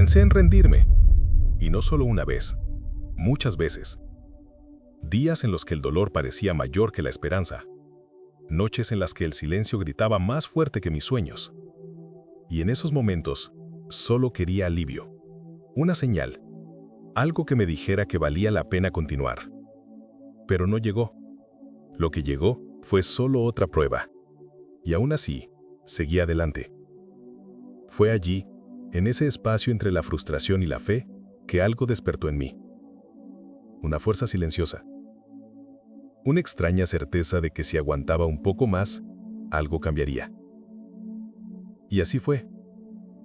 Pensé en rendirme, y no solo una vez, muchas veces. Días en los que el dolor parecía mayor que la esperanza. Noches en las que el silencio gritaba más fuerte que mis sueños. Y en esos momentos, solo quería alivio. Una señal. Algo que me dijera que valía la pena continuar. Pero no llegó. Lo que llegó fue solo otra prueba. Y aún así, seguí adelante. Fue allí, en ese espacio entre la frustración y la fe, que algo despertó en mí. Una fuerza silenciosa. Una extraña certeza de que si aguantaba un poco más, algo cambiaría. Y así fue.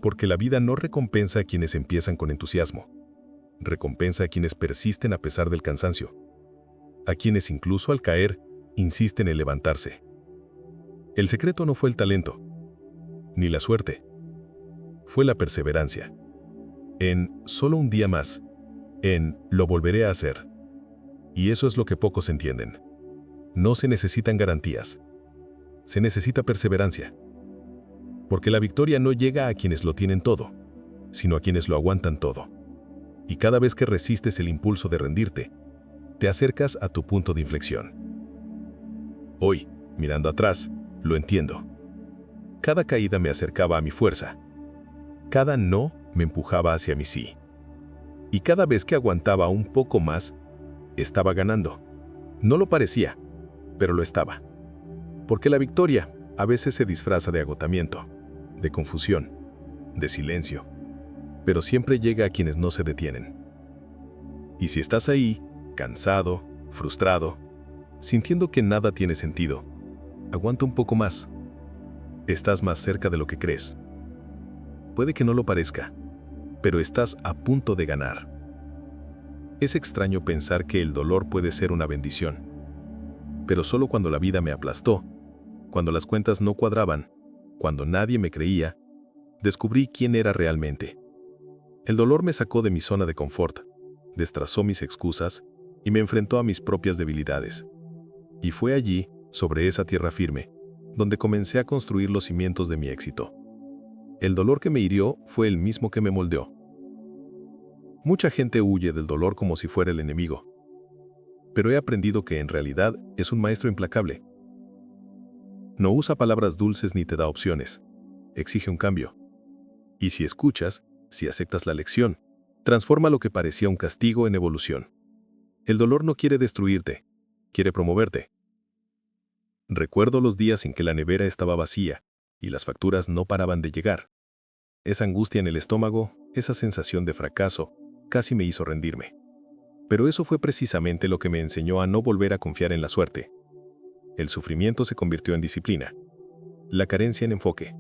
Porque la vida no recompensa a quienes empiezan con entusiasmo. Recompensa a quienes persisten a pesar del cansancio. A quienes incluso al caer, insisten en levantarse. El secreto no fue el talento, ni la suerte. Fue la perseverancia. En solo un día más. En lo volveré a hacer. Y eso es lo que pocos entienden. No se necesitan garantías. Se necesita perseverancia. Porque la victoria no llega a quienes lo tienen todo, sino a quienes lo aguantan todo. Y cada vez que resistes el impulso de rendirte, te acercas a tu punto de inflexión. Hoy, mirando atrás, lo entiendo. Cada caída me acercaba a mi fuerza. Cada no me empujaba hacia mi sí. Y cada vez que aguantaba un poco más, estaba ganando. No lo parecía, pero lo estaba. Porque la victoria a veces se disfraza de agotamiento, de confusión, de silencio, pero siempre llega a quienes no se detienen. Y si estás ahí, cansado, frustrado, sintiendo que nada tiene sentido, aguanta un poco más. Estás más cerca de lo que crees. Puede que no lo parezca, pero estás a punto de ganar. Es extraño pensar que el dolor puede ser una bendición. Pero solo cuando la vida me aplastó, cuando las cuentas no cuadraban, cuando nadie me creía, descubrí quién era realmente. El dolor me sacó de mi zona de confort, destrozó mis excusas y me enfrentó a mis propias debilidades. Y fue allí, sobre esa tierra firme, donde comencé a construir los cimientos de mi éxito. El dolor que me hirió fue el mismo que me moldeó. Mucha gente huye del dolor como si fuera el enemigo. Pero he aprendido que en realidad es un maestro implacable. No usa palabras dulces ni te da opciones. Exige un cambio. Y si escuchas, si aceptas la lección, transforma lo que parecía un castigo en evolución. El dolor no quiere destruirte, quiere promoverte. Recuerdo los días en que la nevera estaba vacía y las facturas no paraban de llegar. Esa angustia en el estómago, esa sensación de fracaso, casi me hizo rendirme. Pero eso fue precisamente lo que me enseñó a no volver a confiar en la suerte. El sufrimiento se convirtió en disciplina, la carencia en enfoque.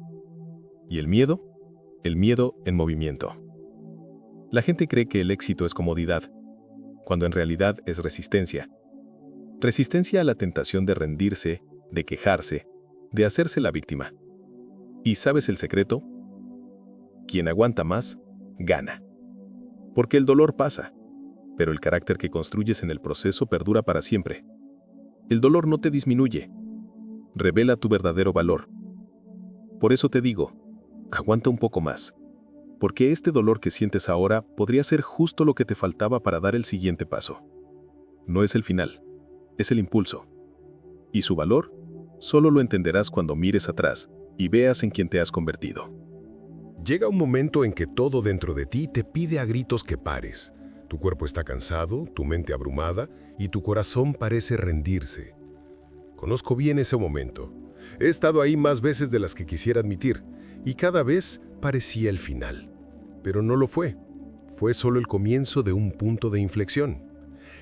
¿Y el miedo? El miedo en movimiento. La gente cree que el éxito es comodidad, cuando en realidad es resistencia. Resistencia a la tentación de rendirse, de quejarse, de hacerse la víctima. ¿Y sabes el secreto? Quien aguanta más, gana. Porque el dolor pasa, pero el carácter que construyes en el proceso perdura para siempre. El dolor no te disminuye, revela tu verdadero valor. Por eso te digo, aguanta un poco más, porque este dolor que sientes ahora podría ser justo lo que te faltaba para dar el siguiente paso. No es el final, es el impulso. Y su valor, solo lo entenderás cuando mires atrás y veas en quién te has convertido. Llega un momento en que todo dentro de ti te pide a gritos que pares. Tu cuerpo está cansado, tu mente abrumada y tu corazón parece rendirse. Conozco bien ese momento. He estado ahí más veces de las que quisiera admitir y cada vez parecía el final. Pero no lo fue. Fue solo el comienzo de un punto de inflexión.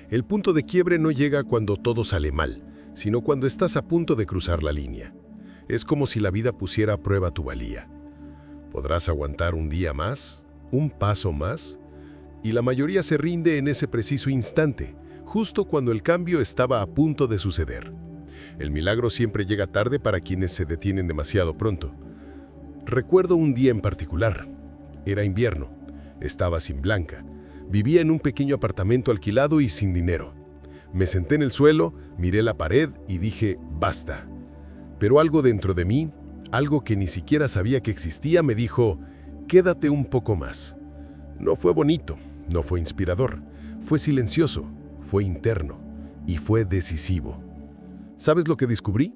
El punto de quiebre no llega cuando todo sale mal, sino cuando estás a punto de cruzar la línea. Es como si la vida pusiera a prueba tu valía. ¿Podrás aguantar un día más? ¿Un paso más? Y la mayoría se rinde en ese preciso instante, justo cuando el cambio estaba a punto de suceder. El milagro siempre llega tarde para quienes se detienen demasiado pronto. Recuerdo un día en particular. Era invierno. Estaba sin Blanca. Vivía en un pequeño apartamento alquilado y sin dinero. Me senté en el suelo, miré la pared y dije, basta. Pero algo dentro de mí, algo que ni siquiera sabía que existía, me dijo, quédate un poco más. No fue bonito, no fue inspirador, fue silencioso, fue interno y fue decisivo. ¿Sabes lo que descubrí?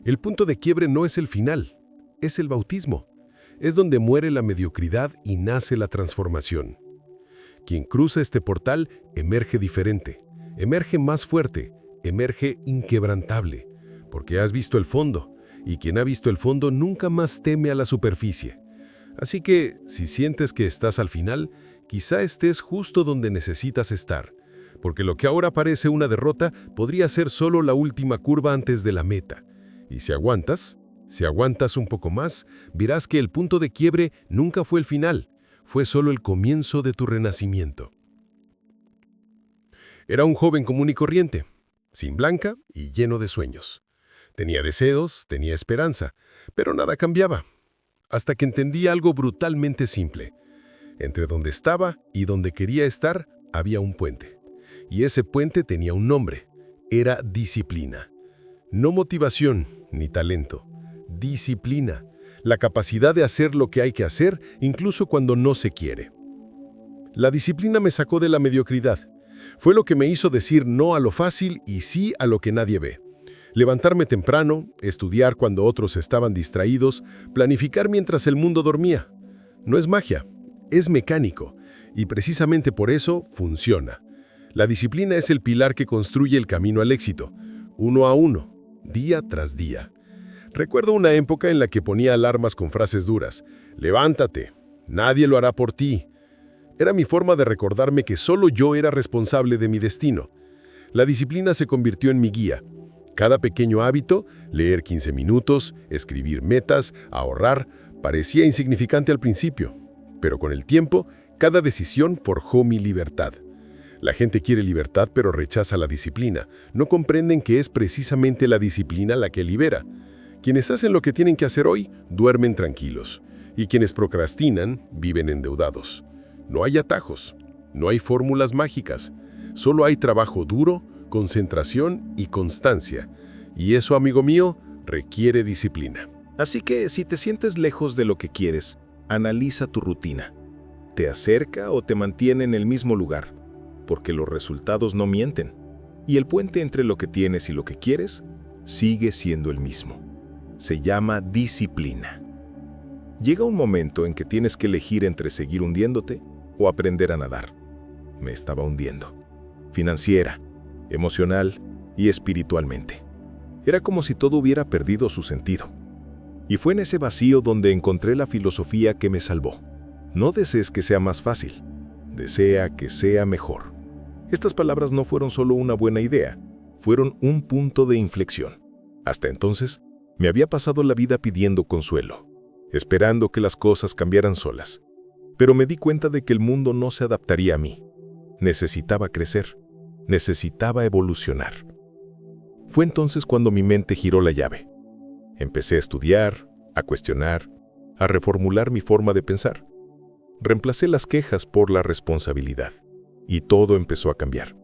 El punto de quiebre no es el final, es el bautismo. Es donde muere la mediocridad y nace la transformación. Quien cruza este portal emerge diferente, emerge más fuerte, emerge inquebrantable, porque has visto el fondo, y quien ha visto el fondo nunca más teme a la superficie. Así que, si sientes que estás al final, quizá estés justo donde necesitas estar, porque lo que ahora parece una derrota podría ser solo la última curva antes de la meta. Y si aguantas un poco más, verás que el punto de quiebre nunca fue el final, fue solo el comienzo de tu renacimiento. Era un joven común y corriente, sin blanca y lleno de sueños. Tenía deseos, tenía esperanza, pero nada cambiaba. Hasta que entendí algo brutalmente simple. Entre donde estaba y donde quería estar, había un puente. Y ese puente tenía un nombre. Era disciplina. No motivación ni talento. Disciplina. La capacidad de hacer lo que hay que hacer, incluso cuando no se quiere. La disciplina me sacó de la mediocridad. Fue lo que me hizo decir no a lo fácil y sí a lo que nadie ve. Levantarme temprano, estudiar cuando otros estaban distraídos, planificar mientras el mundo dormía. No es magia, es mecánico, y precisamente por eso funciona. La disciplina es el pilar que construye el camino al éxito, uno a uno, día tras día. Recuerdo una época en la que ponía alarmas con frases duras. Levántate, nadie lo hará por ti. Era mi forma de recordarme que solo yo era responsable de mi destino. La disciplina se convirtió en mi guía. Cada pequeño hábito, leer 15 minutos, escribir metas, ahorrar, parecía insignificante al principio. Pero con el tiempo, cada decisión forjó mi libertad. La gente quiere libertad pero rechaza la disciplina. No comprenden que es precisamente la disciplina la que libera. Quienes hacen lo que tienen que hacer hoy, duermen tranquilos. Y quienes procrastinan, viven endeudados. No hay atajos, no hay fórmulas mágicas. Solo hay trabajo duro, concentración y constancia. Y eso, amigo mío, requiere disciplina. Así que, si te sientes lejos de lo que quieres, analiza tu rutina. ¿Te acerca o te mantiene en el mismo lugar? Porque los resultados no mienten. Y el puente entre lo que tienes y lo que quieres sigue siendo el mismo. Se llama disciplina. Llega un momento en que tienes que elegir entre seguir hundiéndote o aprender a nadar. Me estaba hundiendo. Financiera, emocional y espiritualmente. Era como si todo hubiera perdido su sentido. Y fue en ese vacío donde encontré la filosofía que me salvó. No desees que sea más fácil. Desea que sea mejor. Estas palabras no fueron solo una buena idea, fueron un punto de inflexión. Hasta entonces, me había pasado la vida pidiendo consuelo, esperando que las cosas cambiaran solas. Pero me di cuenta de que el mundo no se adaptaría a mí. Necesitaba crecer, necesitaba evolucionar. Fue entonces cuando mi mente giró la llave. Empecé a estudiar, a cuestionar, a reformular mi forma de pensar. Reemplacé las quejas por la responsabilidad, y todo empezó a cambiar.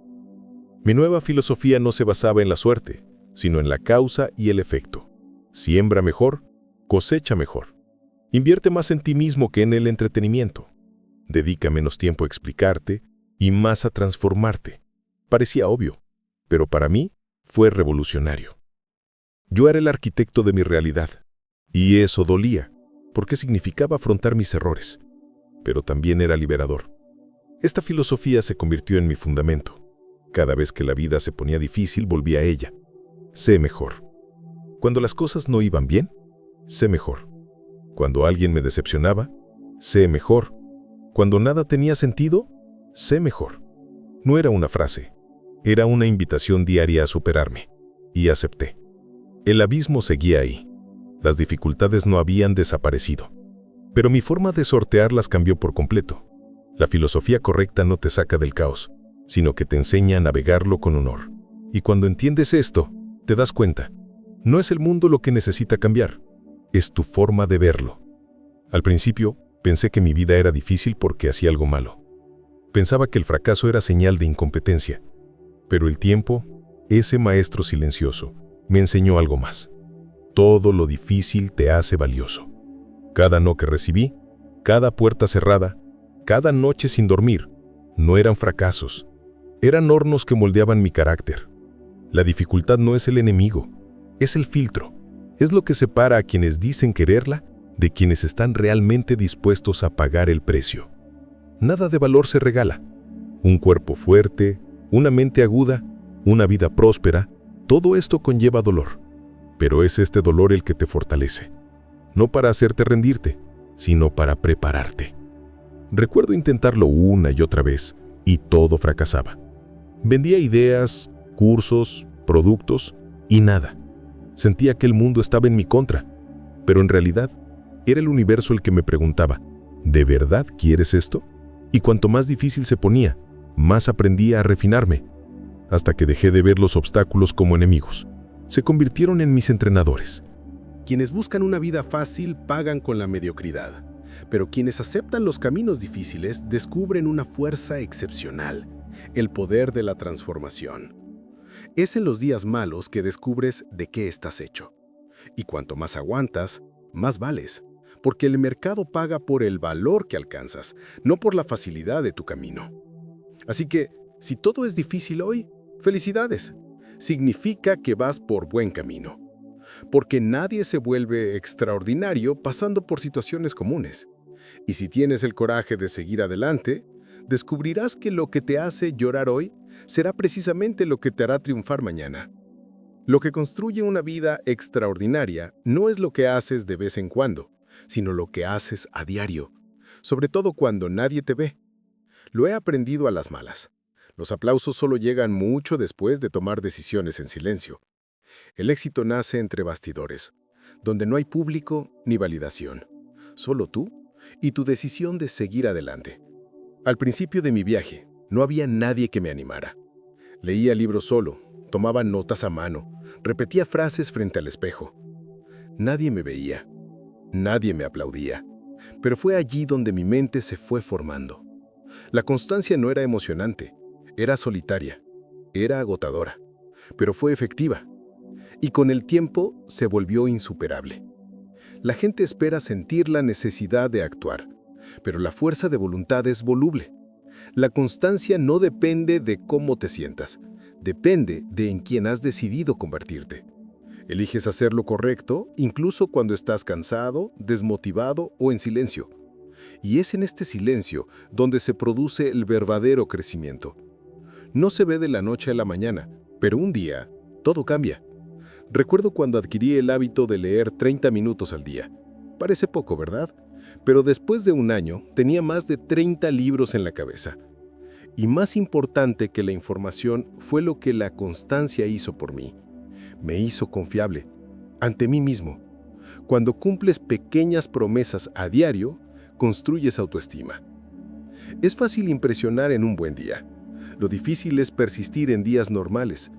Mi nueva filosofía no se basaba en la suerte, sino en la causa y el efecto. Siembra mejor, cosecha mejor. Invierte más en ti mismo que en el entretenimiento. Dedica menos tiempo a explicarte y más a transformarte. Parecía obvio, pero para mí fue revolucionario. Yo era el arquitecto de mi realidad, y eso dolía, porque significaba afrontar mis errores, pero también era liberador. Esta filosofía se convirtió en mi fundamento. Cada vez que la vida se ponía difícil, volví a ella. Sé mejor. Cuando las cosas no iban bien, sé mejor. Cuando alguien me decepcionaba, sé mejor. Cuando nada tenía sentido, sé mejor. No era una frase, era una invitación diaria a superarme. Y acepté. El abismo seguía ahí. Las dificultades no habían desaparecido. Pero mi forma de sortearlas cambió por completo. La filosofía correcta no te saca del caos, sino que te enseña a navegarlo con honor. Y cuando entiendes esto, te das cuenta. No es el mundo lo que necesita cambiar, es tu forma de verlo. Al principio, pensé que mi vida era difícil porque hacía algo malo. Pensaba que el fracaso era señal de incompetencia. Pero el tiempo, ese maestro silencioso, me enseñó algo más. Todo lo difícil te hace valioso. Cada no que recibí, cada puerta cerrada, cada noche sin dormir, no eran fracasos, eran hornos que moldeaban mi carácter. La dificultad no es el enemigo, es el filtro. Es lo que separa a quienes dicen quererla de quienes están realmente dispuestos a pagar el precio. Nada de valor se regala. Un cuerpo fuerte, una mente aguda, una vida próspera, todo esto conlleva dolor. Pero es este dolor el que te fortalece. No para hacerte rendirte, sino para prepararte. Recuerdo intentarlo una y otra vez, y todo fracasaba. Vendía ideas, cursos, productos, y nada. Sentía que el mundo estaba en mi contra, pero en realidad era el universo el que me preguntaba, ¿de verdad quieres esto? Y cuanto más difícil se ponía, más aprendía a refinarme, hasta que dejé de ver los obstáculos como enemigos. Se convirtieron en mis entrenadores. Quienes buscan una vida fácil pagan con la mediocridad, pero quienes aceptan los caminos difíciles descubren una fuerza excepcional, el poder de la transformación. Es en los días malos que descubres de qué estás hecho. Y cuanto más aguantas, más vales, porque el mercado paga por el valor que alcanzas, no por la facilidad de tu camino. Así que, si todo es difícil hoy, felicidades. Significa que vas por buen camino. Porque nadie se vuelve extraordinario pasando por situaciones comunes. Y si tienes el coraje de seguir adelante, descubrirás que lo que te hace llorar hoy será precisamente lo que te hará triunfar mañana. Lo que construye una vida extraordinaria no es lo que haces de vez en cuando, sino lo que haces a diario, sobre todo cuando nadie te ve. Lo he aprendido a las malas. Los aplausos solo llegan mucho después de tomar decisiones en silencio. El éxito nace entre bastidores, donde no hay público ni validación, solo tú y tu decisión de seguir adelante. Al principio de mi viaje, no había nadie que me animara. Leía libros solo, tomaba notas a mano, repetía frases frente al espejo. Nadie me veía, nadie me aplaudía, pero fue allí donde mi mente se fue formando. La constancia no era emocionante, era solitaria, era agotadora, pero fue efectiva. Y con el tiempo se volvió insuperable. La gente espera sentir la necesidad de actuar, pero la fuerza de voluntad es voluble. La constancia no depende de cómo te sientas, depende de en quién has decidido convertirte. Eliges hacer lo correcto, incluso cuando estás cansado, desmotivado o en silencio. Y es en este silencio donde se produce el verdadero crecimiento. No se ve de la noche a la mañana, pero un día todo cambia. Recuerdo cuando adquirí el hábito de leer 30 minutos al día. Parece poco, ¿verdad? Pero después de un año tenía más de 30 libros en la cabeza. Y más importante que la información fue lo que la constancia hizo por mí. Me hizo confiable, ante mí mismo. Cuando cumples pequeñas promesas a diario, construyes autoestima. Es fácil impresionar en un buen día. Lo difícil es persistir en días normales.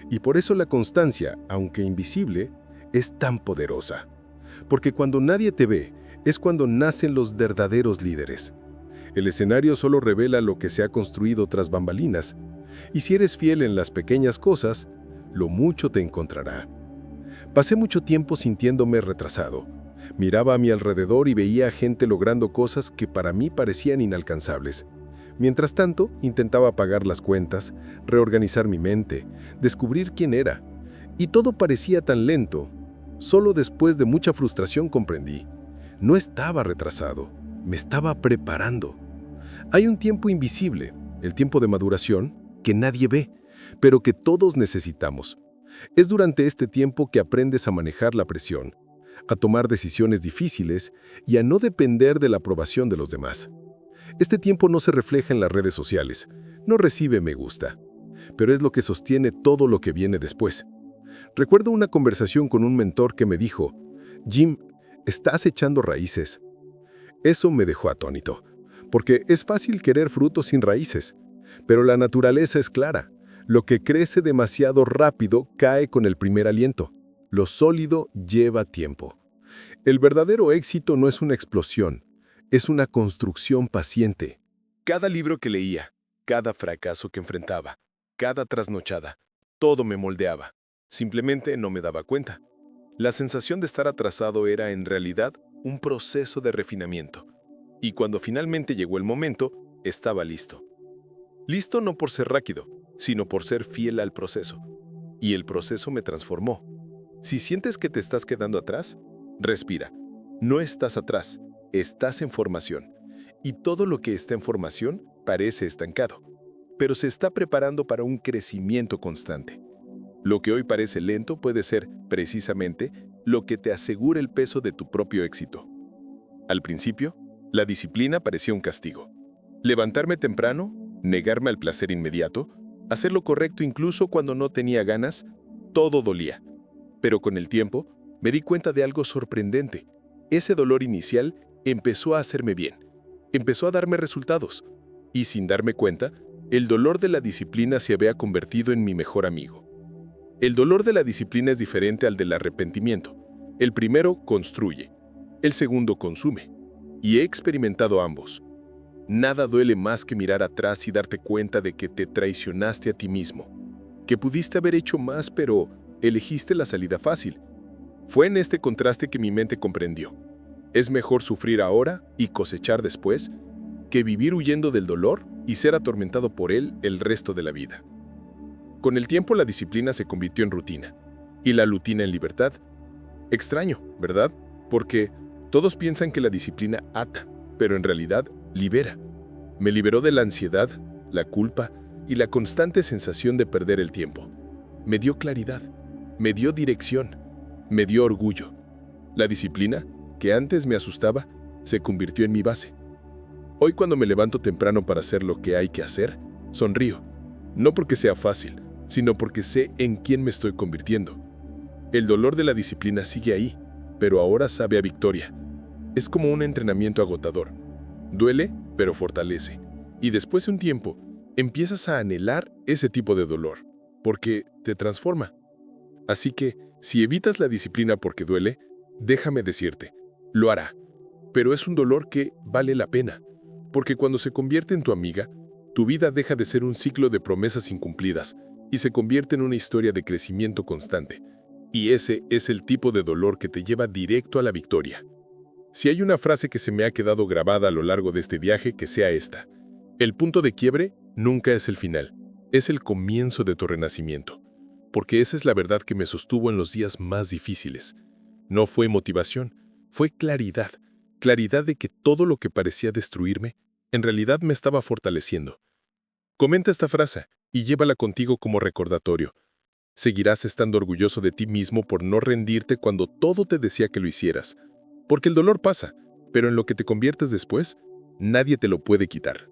Y por eso la constancia, aunque invisible, es tan poderosa. Porque cuando nadie te ve, es cuando nacen los verdaderos líderes. El escenario solo revela lo que se ha construido tras bambalinas. Y si eres fiel en las pequeñas cosas, lo mucho te encontrará. Pasé mucho tiempo sintiéndome retrasado. Miraba a mi alrededor y veía a gente logrando cosas que para mí parecían inalcanzables. Mientras tanto, intentaba pagar las cuentas, reorganizar mi mente, descubrir quién era. Y todo parecía tan lento. Solo después de mucha frustración comprendí. No estaba retrasado, me estaba preparando. Hay un tiempo invisible, el tiempo de maduración, que nadie ve, pero que todos necesitamos. Es durante este tiempo que aprendes a manejar la presión, a tomar decisiones difíciles y a no depender de la aprobación de los demás. Este tiempo no se refleja en las redes sociales, no recibe me gusta, pero es lo que sostiene todo lo que viene después. Recuerdo una conversación con un mentor que me dijo, Jim, estás echando raíces. Eso me dejó atónito, porque es fácil querer frutos sin raíces, pero la naturaleza es clara. Lo que crece demasiado rápido cae con el primer aliento. Lo sólido lleva tiempo. El verdadero éxito no es una explosión, es una construcción paciente. Cada libro que leía, cada fracaso que enfrentaba, cada trasnochada, todo me moldeaba. Simplemente no me daba cuenta. La sensación de estar atrasado era en realidad un proceso de refinamiento. Y cuando finalmente llegó el momento, estaba listo. Listo no por ser rápido, sino por ser fiel al proceso. Y el proceso me transformó. Si sientes que te estás quedando atrás, respira. No estás atrás, estás en formación. Y todo lo que está en formación parece estancado, pero se está preparando para un crecimiento constante. Lo que hoy parece lento puede ser, precisamente, lo que te asegura el peso de tu propio éxito. Al principio, la disciplina parecía un castigo. Levantarme temprano, negarme al placer inmediato, hacer lo correcto incluso cuando no tenía ganas, todo dolía. Pero con el tiempo, me di cuenta de algo sorprendente. Ese dolor inicial empezó a hacerme bien, empezó a darme resultados, y sin darme cuenta, el dolor de la disciplina se había convertido en mi mejor amigo. El dolor de la disciplina es diferente al del arrepentimiento. El primero construye, el segundo consume, y he experimentado ambos. Nada duele más que mirar atrás y darte cuenta de que te traicionaste a ti mismo, que pudiste haber hecho más, pero elegiste la salida fácil. Fue en este contraste que mi mente comprendió. Es mejor sufrir ahora y cosechar después, que vivir huyendo del dolor y ser atormentado por él el resto de la vida. Con el tiempo la disciplina se convirtió en rutina, y la rutina en libertad. Extraño, ¿verdad? Porque todos piensan que la disciplina ata, pero en realidad libera. Me liberó de la ansiedad, la culpa y la constante sensación de perder el tiempo. Me dio claridad, me dio dirección, me dio orgullo. La disciplina, que antes me asustaba, se convirtió en mi base. Hoy cuando me levanto temprano para hacer lo que hay que hacer, sonrío. No porque sea fácil, sino porque sé en quién me estoy convirtiendo. El dolor de la disciplina sigue ahí, pero ahora sabe a victoria. Es como un entrenamiento agotador. Duele, pero fortalece. Y después de un tiempo, empiezas a anhelar ese tipo de dolor, porque te transforma. Así que, si evitas la disciplina porque duele, déjame decirte, lo hará. Pero es un dolor que vale la pena, porque cuando se convierte en tu amiga, tu vida deja de ser un ciclo de promesas incumplidas y se convierte en una historia de crecimiento constante. Y ese es el tipo de dolor que te lleva directo a la victoria. Si hay una frase que se me ha quedado grabada a lo largo de este viaje, que sea esta: el punto de quiebre nunca es el final, es el comienzo de tu renacimiento. Porque esa es la verdad que me sostuvo en los días más difíciles. No fue motivación, fue claridad. Claridad de que todo lo que parecía destruirme, en realidad me estaba fortaleciendo. Comenta esta frase y llévala contigo como recordatorio. Seguirás estando orgulloso de ti mismo por no rendirte cuando todo te decía que lo hicieras. Porque el dolor pasa, pero en lo que te conviertes después, nadie te lo puede quitar.